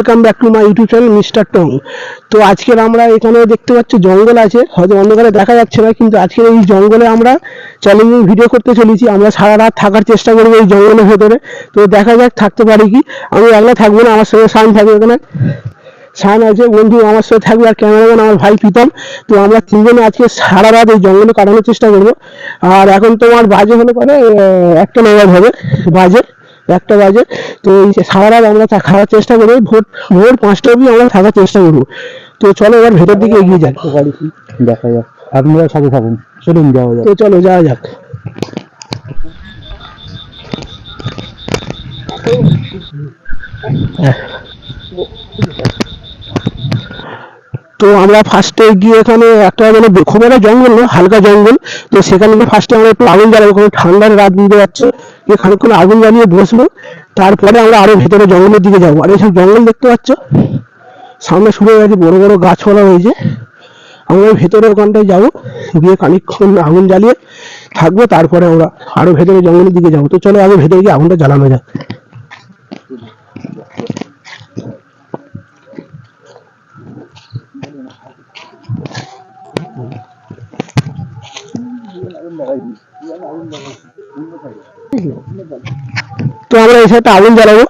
Welcome back to my YouTube channel mister টং। তো আজকের আমরা এখানে দেখতে পাচ্ছি জঙ্গল আছে, হয়তো অন্ধকারে দেখা যাচ্ছে না, কিন্তু আজকের এই জঙ্গলে আমরা চ্যালেঞ্জিং ভিডিও করতে চলেছি। আমরা সারা রাত থাকার চেষ্টা করবো এই জঙ্গলের ভেতরে। তো দেখা যাক থাকতে পারি কি। আমি একলা থাকবো না, আমার সঙ্গে শান থাকবে, এখানে শান আছে বন্ধু আমার সাথে থাকবে, আর ক্যামেরাম্যান আমার ভাই প্রীতম। তো আমরা তিনজনে আজকে সারা রাত এই জঙ্গলে কাটানোর চেষ্টা করবো। আর এখন তোমার বাজে হলে পরে 1টা নাগাদ হবে, বাজে 1টা বাজে। তো এই সারা রাত আমরা খাওয়ার চেষ্টা করবো, ভোর 5টা অবধি আমরা থাকার চেষ্টা করবো। তো চলো এবার ভেতর দিকে এগিয়ে যাক, দেখা যাক। আপনারা সাথে থাকুন, চলুন যাওয়া যাক। তো চলো যাওয়া যাক। তো আমরা ফার্স্টে গিয়ে এখানে একটা মানে খুব একটা জঙ্গল না, হালকা জঙ্গল। তো সেখানে ফার্স্টে আমরা একটু আগুন জ্বালাবো, কারণ ঠান্ডার রাত বুঝতে পারছো, খানিকক্ষণ আগুন জ্বালিয়ে বসবো। তারপরে আমরা আরো ভেতরে জঙ্গলের দিকে যাবো। আর এইসব জঙ্গল দেখতে পাচ্ছ, সামনে শুরু হয়ে গেছে, বড় বড় গাছপালা হয়েছে। আমরা ভেতরে ওখানটায় যাবো, গিয়ে খানিকক্ষণ আগুন জ্বালিয়ে থাকবো, তারপরে আমরা আরো ভেতরে জঙ্গলের দিকে যাবো। তো চলো আগে ভেতরে গিয়ে আগুনটা জ্বালানো যাক। তো আমরা এই সাইডটা আগুন জ্বালাবো,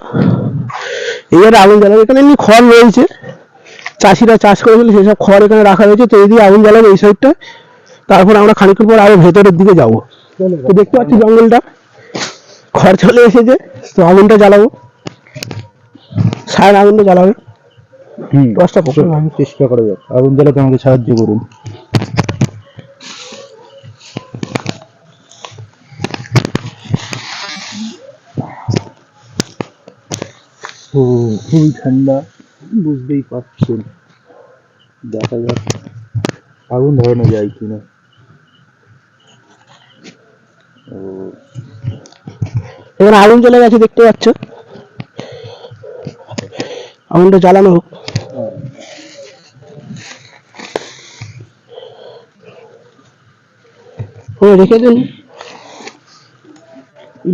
এইবারে আগুন জ্বালাবো। এখানে এমনি খড় রয়েছে, চাষিরা চাষ করেছিল সেসব খড় এখানে রাখা রয়েছে। তো এই দিয়ে আগুন জ্বালাবো এই সাইডটা। তারপর আমরা খানিকক্ষণ পর আরো ভেতরের দিকে যাবো। তো দেখতে পাচ্ছি জঙ্গলটা, খড় চলে এসেছে। তো আগুনটা জ্বালাবো, সারা আগুনটা জ্বালাবে। দশটা আমি চেষ্টা করা যাক, আগুন জ্বালাতে আমাকে সাহায্য করুন। ও খুবই ঠান্ডা, বুঝতেই পারছেন। দেখা যাক আগুন ধরানো যায় কিনা। এখানে আগুন চলে গেছে, দেখতে পাচ্ছ। আগুনটা জ্বালানো হোক। রেখে দিন,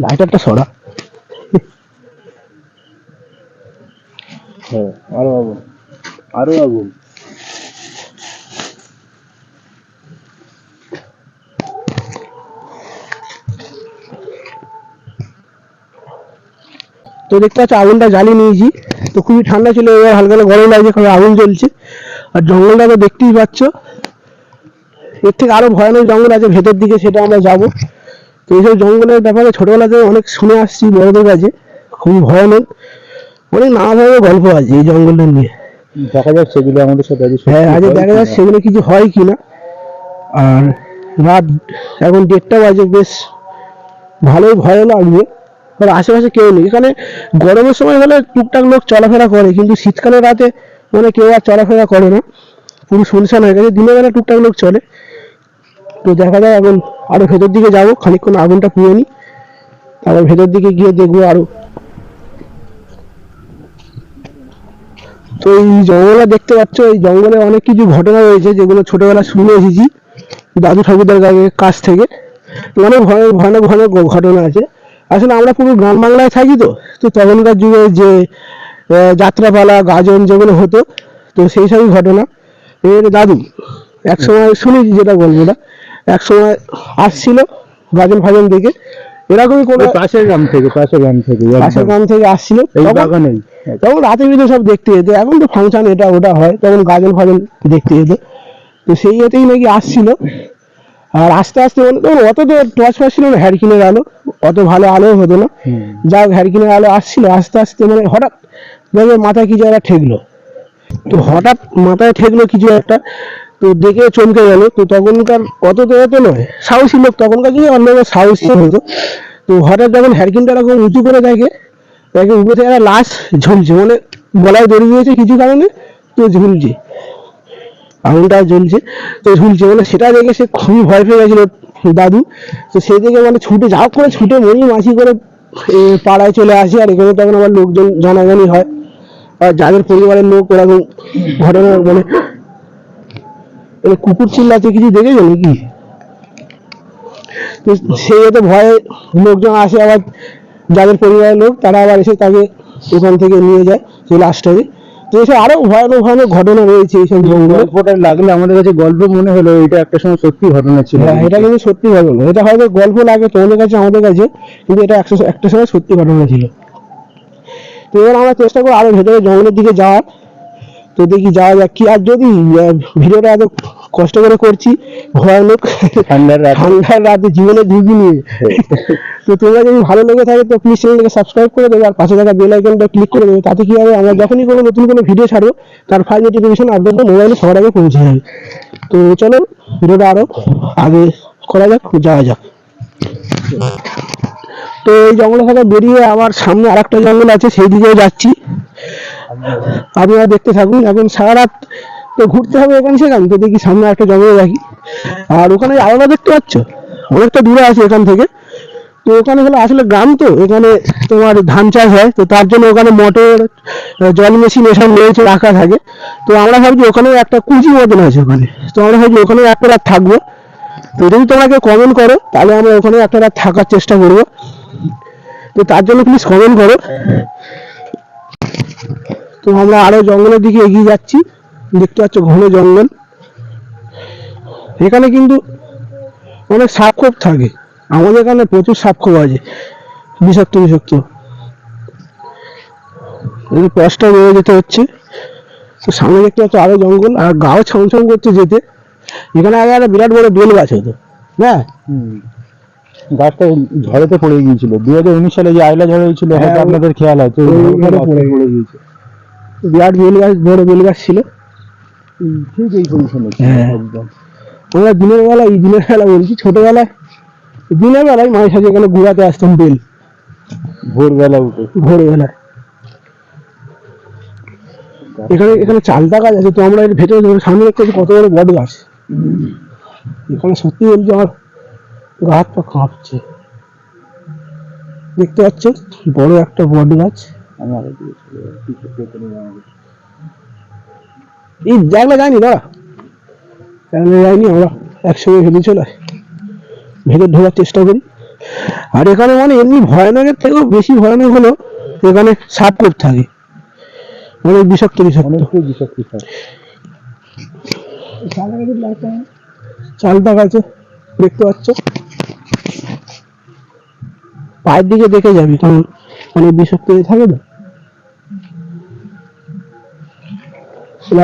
লাইটারটা সরা। হ্যাঁ, আরো আগুন, আরো আগুন। তো দেখতে পাচ্ছ আগুনটা জ্বালিয়ে নিয়েছি। তো খুবই ঠান্ডা ছিল, এবার হালকা হালকা গরম লাগছে, কারণ আগুন জ্বলছে। আর জঙ্গলটা তো দেখতেই পাচ্ছ, এর থেকে আরো ভয়ানক জঙ্গল আছে ভেতর দিকে, সেটা আমরা যাবো। তো এইসব জঙ্গলের ব্যাপারে ছোটবেলাতে অনেক শুনে আসছি বড়দের কাছে, খুবই ভয়ানক, অনেক নানা ধরনের গল্প আছে এই জঙ্গলটা নিয়ে। দেখা যাক সেগুলো আমাদের সাথে হ্যাঁ, আজ দেখা যাক সেগুলো কিছু হয় কিনা। আর রাত এখন 1টা বাজে, বেশ ভালোই ভয় লাগবে, কারণ আশেপাশে কেউ নেই। এখানে গরমের সময় হলে টুকটাক লোক চলাফেরা করে, কিন্তু শীতকালের রাতে মানে কেউ আর চলাফেরা করে না, পুরো শুনশান হয়ে গেছে। দিনের বেলা টুকটাক লোক চলে। তো দেখা যায় এখন আরো ভেতর দিকে যাবো, খানিকক্ষণ আগুনটা পুড়ে নি, তারপর ভেতর দিকে গিয়ে দেখবো আরো। তো এই জঙ্গলে দেখতে পাচ্ছ, এই জঙ্গলে অনেক কিছু ঘটনা রয়েছে, যেগুলো ছোটবেলা শুনে এসেছি দাদু ঠাকুরদার কাছ থেকে। অনেক ভয়ানক ভয়ানক ঘটনা আছে। আসলে আমরা পুরো গ্রাম বাংলায় থাকি, তো তো তখনকার যুগে যে যাত্রাপালা গাজন যেগুলো হতো, তো সেই সবই ঘটনা। এর দাদু একসময় শুনেছি, যেটা বলবো না, একসময় আসছিল গাজন ফাজন দেখে, এরকমই কোনো পাশের গ্রাম থেকে আসছিল। তখন রাতে বিধে সব দেখতে যেত, এখন তো ফাংশন এটা ওটা হয়, তখন গাজন ফাজন দেখতে যেত। তো সেই ইয়েতেই নাকি আসছিল। আর আস্তে আস্তে মানে তখন অত তো টর্চ ফার্চ ছিল না, হ্যাডকিনের আলো, অত ভালো আলো হতো না। যাক হ্যাডকিনের আলো আসছিল, আস্তে আস্তে মানে হঠাৎ দেখে মাথায় কিছু একটা ঠেকলো। তো হঠাৎ মাথায় ঠেকলো কিছু একটা, তো দেখে চমকে গেল। তো তখনকার অত তো নয়, সাহসী লোক, তখনকার যুগে অন্য সাহসী হতো। তো হঠাৎ যখন হ্যাডকিনটা এরকম উঁচু করে দেখে উপরে থেকে একটা লাশ ঝুলছে, মানে গলায় দড়ি দিয়েছে কিছু কারণে, তো ঝুলছে, আগুনটা জ্বলছে, তো ঝুলছে, মানে সেটা দেখে সে খুবই ভয় পেয়ে গেছিল দাদু। তো সেই থেকে মানে ছুটে যা করে ছুটে মরি মাছি করে পাড়ায় চলে আসে। আর এখানে তখন আবার লোকজন জানাজানি হয়, আর যাদের পরিবারের লোক এরকম ঘটনা মানে কুকুর চিল্লাচ্ছে কিছু দেখেছো নাকি? তো সেই তো ভয়ে লোকজন আসে, আবার যাদের পরিবারের লোক তারা আবার এসে তাকে ওখান থেকে নিয়ে যায় সেই লাশটাকে। তো এসব আরো ভয়ানক ভয়ানক ঘটনা রয়েছে এইসব জঙ্গলে। গল্পটা লাগলে আমাদের কাছে গল্প মনে হলো, এটা একটা সময় সত্যি ঘটনা ছিল। হ্যাঁ, এটা কিন্তু সত্যি ঘটনা। এটা হয়তো গল্প লাগে তোমাদের কাছে, আমাদের কাছে, কিন্তু এটা একটা সময় সত্যি ঘটনা ছিল। তো এবার আমরা চেষ্টা করবো আরো ভেতরে জঙ্গলের দিকে যাওয়ার। তো দেখি যাওয়া যাক কি। আর যদি ভিডিওটা এত কষ্ট করে করছি ভয়ানক ঠান্ডার রাতে জীবনের ঝুঁকি নিয়ে, তো তোমরা যদি ভালো লেগে থাকে তো প্লিজ চ্যানেলটাকে সাবস্ক্রাইব করে দেবে আর পাশে থাকা বেল আইকনটা ক্লিক করে দেবে। তাতে কি হবে, আমরা যখনই কোনো নতুন কোনো ভিডিও ছাড়বো তার ফাইল নোটিফিকেশন আপডেট মোবাইলে সবার আগে পৌঁছে যাবে। তো চলো ভিডিওটা আরো আগে করা যাক, যাওয়া যাক। তো এই জঙ্গল থেকে বেরিয়ে আমার সামনে আরেকটা জঙ্গল আছে, সেই দিকেও যাচ্ছি। আপনারা দেখতে থাকুন। এখন সারা রাত তো ঘুরতে হবে এখানে সেখানে, তো দেখি সামনে একটা জঙ্গলে রাখি। আর ওখানে আলাদা দেখতে পাচ্ছ অনেকটা দূরে আছে এখান থেকে। তো ওখানে হলো আসলে গ্রাম, তো এখানে তোমার ধান চাষ হয়, তো তার জন্য ওখানে মোটর, জল মেশিন এসব রয়েছে, রাখা থাকে। তো আমরা ভাবছি ওখানে একটা কুচি মতন আছে ওখানে, তো আমরা ভাবছি ওখানে একটা রাত থাকবো। তো যদি তোমাকে কমেন্ট করো তাহলে আমরা ওখানে একটা রাত থাকার চেষ্টা করবো। তো তার জন্য প্লিজ কমেন্ট করো। তো আমরা আরো জঙ্গলের দিকে এগিয়ে যাচ্ছি। দেখতে পাচ্ছ ঘন জঙ্গল। এখানে কিন্তু অনেক সাপ খোপ থাকে, আমাদের এখানে প্রচুর সাপ খোপ আছে, বিষাক্ত বিষাক্ত। কষ্ট রয়ে যেতে হচ্ছে। তো সামনে দেখতে পাচ্ছ আরো জঙ্গল, আর গাও ছম ছম করছে যেতে। এখানে আগে একটা বিরাট বড় বেল গাছ হতো, হ্যাঁ গাছটা ঝড়েতে পড়ে গিয়েছিল 2019 সালে, যে আইলা ঝড় হয়েছিল, হয়তো আপনাদের খেয়াল আছে, পড়ে গিয়েছে। বিরাট বেল গাছ, বড় বেল গাছ ছিল, ঠিক এই পজিশনে। একদম। আমরা দিনের বেলা বলছি, ছোটবেলায় দিনের বেলায় মায়ের সাথে এখানে ঘুরাতে আসতাম বেল, ভোরবেলা উঠে। ভোরবেলায়। এখানে চালতা গাছ আছে, তো আমরা এর ভেতরে সামনে দেখতে পাচ্ছি কত বড় বট গাছ। এখানে সত্যি বলছি আমার গা হাত পা কাঁপছে। দেখতে পাচ্ছ বড় একটা বট গাছ। এই জায়গা যায়নি দাঁড়া, যায়নি, আমরা একসঙ্গে ভেতরে চলে ভেতর ঢোকার চেষ্টা করি। আর এখানে মানে এমনি ভয়ানকের থেকেও বেশি ভয়ানক হলো এখানে সাপ খোপ থাকে, অনেক বিষাক্ত চালটা গাছে দেখতে পাচ্ছ, পায়ের দিকে দেখে যাবি, কারণ অনেক বিষাক্ত থাকে না।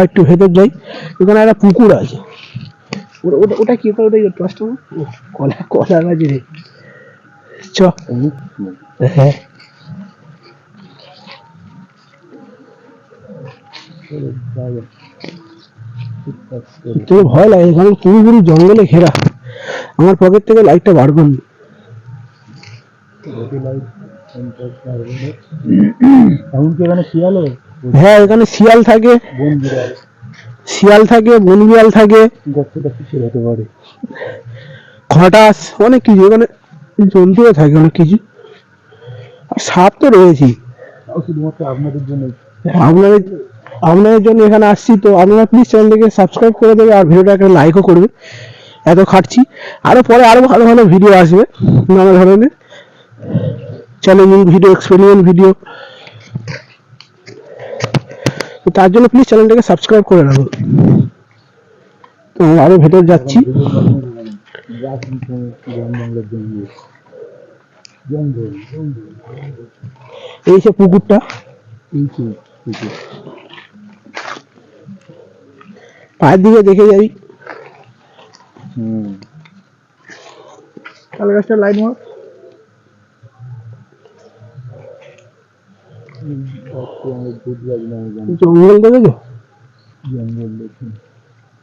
একটু ভেতর যাই, এখানে একটা পুকুর আছে। ওটা কি করে, ওটা টসটা কলা কলা গাছ রে। চ হ্যাঁ, ভয় লাগে কারণ পুরোপুরি জঙ্গলে ঘেরা। আমার পকেট থেকে লাইটটা বার করলি। হ্যাঁ, এখানে শিয়াল থাকে, বন বিড়াল থাকে, খটাস, অনেক কিছু এখানে জন্তুও থাকে, অনেক কিছু। আর সাপ তো রয়েছেই। শুধুমাত্র আপনাদের জন্য, আপনাদের জন্য এখানে আসছি। তো আপনারা প্লিজ চ্যানেলটাকে সাবস্ক্রাইব করে দেবে আর ভিডিওটা একটা লাইকও করবে। এত খাটছি, আরো পরে আরো ভালো ভালো ভিডিও আসবে, নানা ধরনের চ্যালেঞ্জিং ভিডিও, এক্সপেরিমেন্ট ভিডিও। তো তার জন্য প্লিজ চ্যানেলটাকে সাবস্ক্রাইব করে রাখো। তো আরো ভেতর যাচ্ছি। এই সে পুকুরটা, পায়ের দিকে দেখে যাই। তাল গাছটা লাইট মার। জঙ্গল দেখেছো,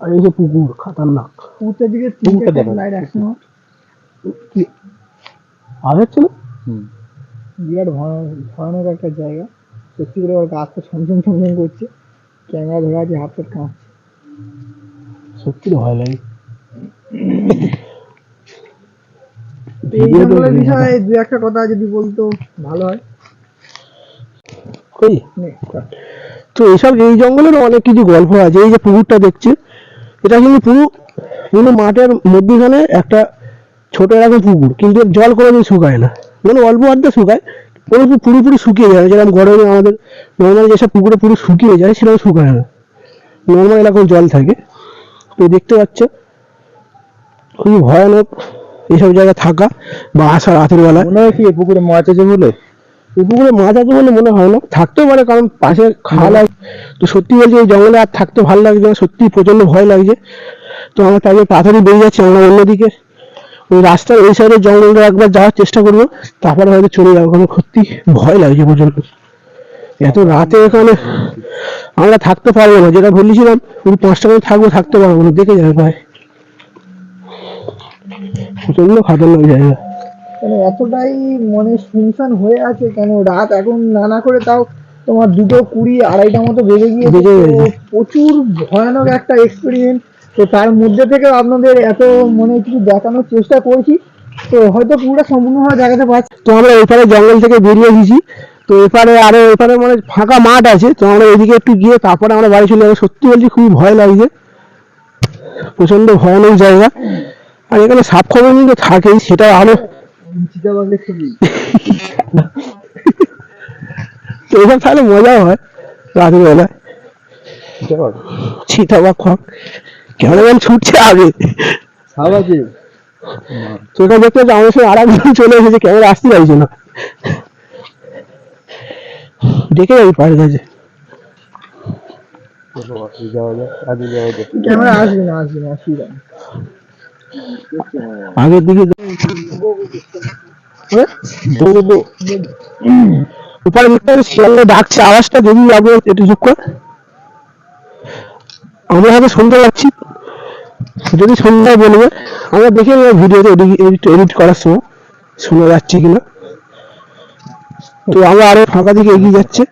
আর এই যে পুকুর, খাতারনাক। পুকুরটার দিকে লাইট আসছে না, আগে ছিল বিরাট ভয়ানক একটা জায়গা। সত্যি করে ওর গাছটা ছমছম ছমছম করছে, ক্যামেরা ধরে আছে, হাত পা কাঁপছে, সত্যি ভয় লাগে। এই জঙ্গলের বিষয়ে দু একটা কথা যদি বলতো ভালো হয়। তো এইসব, এই জঙ্গলের অনেক কিছু গল্প আছে। এই যে পুকুরটা দেখছি, এটা কিন্তু পুরো মাঠের মধ্যখানে একটা ছোট এরকম পুকুর, কিন্তু জল কোনোদিন শুকায় না, মানে অল্প আধটা শুকায়, পুরোপুরি শুকিয়ে যায়, যেরকম গরমে আমাদের নর্মাল যেসব পুকুরে পুরো শুকিয়ে যায় সেরকম শুকায় না, নর্মাল এরকম জল থাকে। তো দেখতে পাচ্ছ খুবই ভয়ানক এইসব জায়গায় থাকা বা আসা রাতের বেলা। মনে হয় কি এই পুকুরে মাছ আছে বলে? এই পুকুরে মাছ আছে বলে মনে হয় না, থাকতেও পারে, কারণ পাশে খাল আছে। তো সত্যি বলছি এই জঙ্গলে আর থাকতে ভালো লাগছে না, সত্যি প্রচন্ড ভয় লাগছে। তো আমরা তাই তাড়াতাড়ি বেরিয়ে যাচ্ছি, আমরা অন্যদিকে ওই রাস্তার ওই সাইডের জঙ্গলটা একবার যাওয়ার চেষ্টা করবো, তারপরে হয়তো চলে যাবো, কারণ সত্যি ভয় লাগছে প্রচন্ড। এত রাতে এখানে আমরা থাকতে পারবো না, যেটা বলেছিলাম ওই 5টা করে থাকতে পারবো না, দেখে যাবে ভাই প্রচন্ড খাতারনাক জায়গা। মানে এতটাই মনে শুনশান হয়ে আছে কেন, রাত এখন নানা করে তাও তোমার 2:20 2:30 মতো বেজে গিয়েছে। বেজে গেছে। তো প্রচুর ভয়ানক একটা এক্সপিরিয়েন্স। তো তার মধ্যে থেকে আপনাদের এত মনে কিছু দেখানোর চেষ্টা করছি, তো হয়তো পুরো সম্পূর্ণভাবে দেখাতে পারছি। তো আমরা এপারে জঙ্গল থেকে বেরিয়ে এসেছি, তো এপারে আরো এপারে মানে ফাঁকা মাঠ আছে, তো আমরা এদিকে একটু গিয়ে তারপরে আমরা বাড়ি চলে যাবো। সত্যি বলছি খুবই ভয় লাগছে, প্রচন্ড ভয়ানক জায়গা। আর এখানে সাপ খবর কিন্তু থাকেই, সেটা আরো চিতাবাঘের ছবি। তো এসব তাহলে মজা হয় রাতের বেলায়, চিতাবাঘ খক ক্যামেরাম্যান ছুটছে আগে। সাবাকে তো এটা দেখতে পাচ্ছি আমার সঙ্গে আর একজন চলে এসেছে, ক্যামেরা আসতে চাইছে না, দেখে যাবি পায়ের কাছে। ক্যামেরা আসবে না, আসবে না, অসুবিধা নেই। আগের দিকে উপরে শিয়ালটা ডাকছে, আওয়াজটা যদি লাগবে একটু চুপ কর। আমরা হয়তো শুনতে পাচ্ছি, যদি সন্ধ্যায় বলবে, আমরা দেখে নেবো ভিডিওতে এডিট করার সময় শোনা যাচ্ছে কিনা। তো আমরা আরো ফাঁকা দিকে এগিয়ে যাচ্ছে।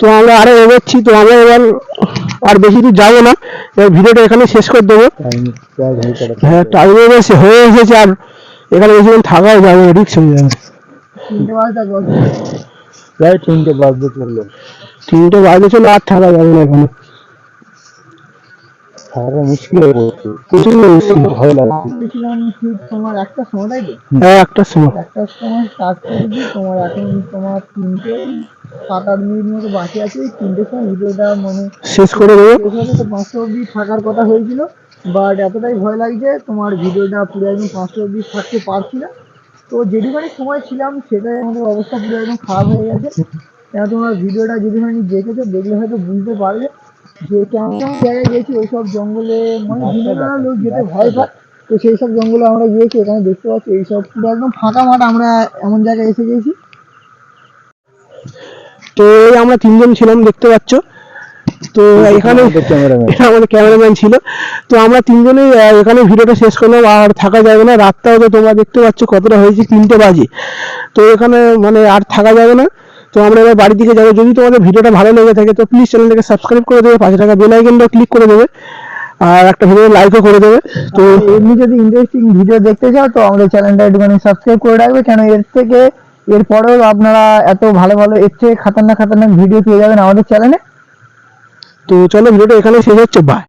তো আমরা আরো এগোচ্ছি, তো আমরা এবার আর বেশি দূর যাবো না, এবার ভিডিওটা এখানে শেষ করে দেবো। হ্যাঁ টাইম হয়ে এসেছে, আর এখানে বেশিক্ষণ থাকাও যাবে, রিক্স হয়ে যাবে। 3টে বাজতে চললো, 3টে বাজে চলে, আর থাকা যাবে না এখানে, থাকা মুশকিল হয়ে পড়ছে, প্রচুর মুশকিল। ভয় লাগছে। দেখছিলাম ঠিক তোমার 1টার সময়, তাই তো? হ্যাঁ 1টার সময়। 1টার সময় স্টার্ট করেছি, তোমার এখন তোমার 3:07-8 মতো বাকি আছে। 3টের সময় ভিডিওটা মানে শেষ করে দেবো। শেষ হবে। তো 5টা অবধি থাকার কথা হয়েছিল, বাট এতটাই ভয় লাগছে তোমার ভিডিওটা পুরো একদম 5টা অবধি থাকতে পারছি না। তো যেটুখানি সময় ছিলাম সেটাই আমাদের অবস্থা পুরো একদম খারাপ হয়ে গেছে। কেন তোমরা ভিডিওটা যেটুখানি দেখেছো, দেখলে হয়তো বুঝতে পারবে যে কেমন কেমন জায়গায় গেছি। ওইসব জঙ্গলে মানে বিভিন্ন লোক যেতে ভয় পায়, তো সেই সব জঙ্গলে আমরা গিয়েছি। এখানে দেখতে পাচ্ছি এইসব পুরো একদম ফাঁকা মাঠ, আমরা এমন জায়গায় এসে গেছি। তো এই আমরা 3জন ছিলাম দেখতে পাচ্ছ। তো এখানে এটা আমাদের ক্যামেরাম্যান ছিল। তো আমরা 3জনেই এখানে ভিডিওটা শেষ করলাম, আর থাকা যাবে না, রাতটাও তো তোমরা দেখতে পাচ্ছ কতটা হয়েছে, 3টে বাজে। তো এখানে মানে আর থাকা যাবে না, তো আমরা এবার বাড়ির দিকে যাবো। যদি তোমাদের ভিডিওটা ভালো লেগে থাকে তো প্লিজ চ্যানেলটাকে সাবস্ক্রাইব করে দেবে, পাশে থাকা বেল আইকনটা ক্লিক করে দেবে, আর একটা ভিডিও লাইকও করে দেবে। তো এমনি যদি ইন্টারেস্টিং ভিডিও দেখতে চাও তো আমাদের চ্যানেলটা একটুখানি সাবস্ক্রাইব করে রাখবে, কেন এরপরেও আপনারা এত ভালো ভালো এর থেকে খাতারনাক ভিডিও পেয়ে যাবেন আমাদের চ্যানেলে। চলো ভিডিওটা এখানে শেষ হচ্ছে, বাই।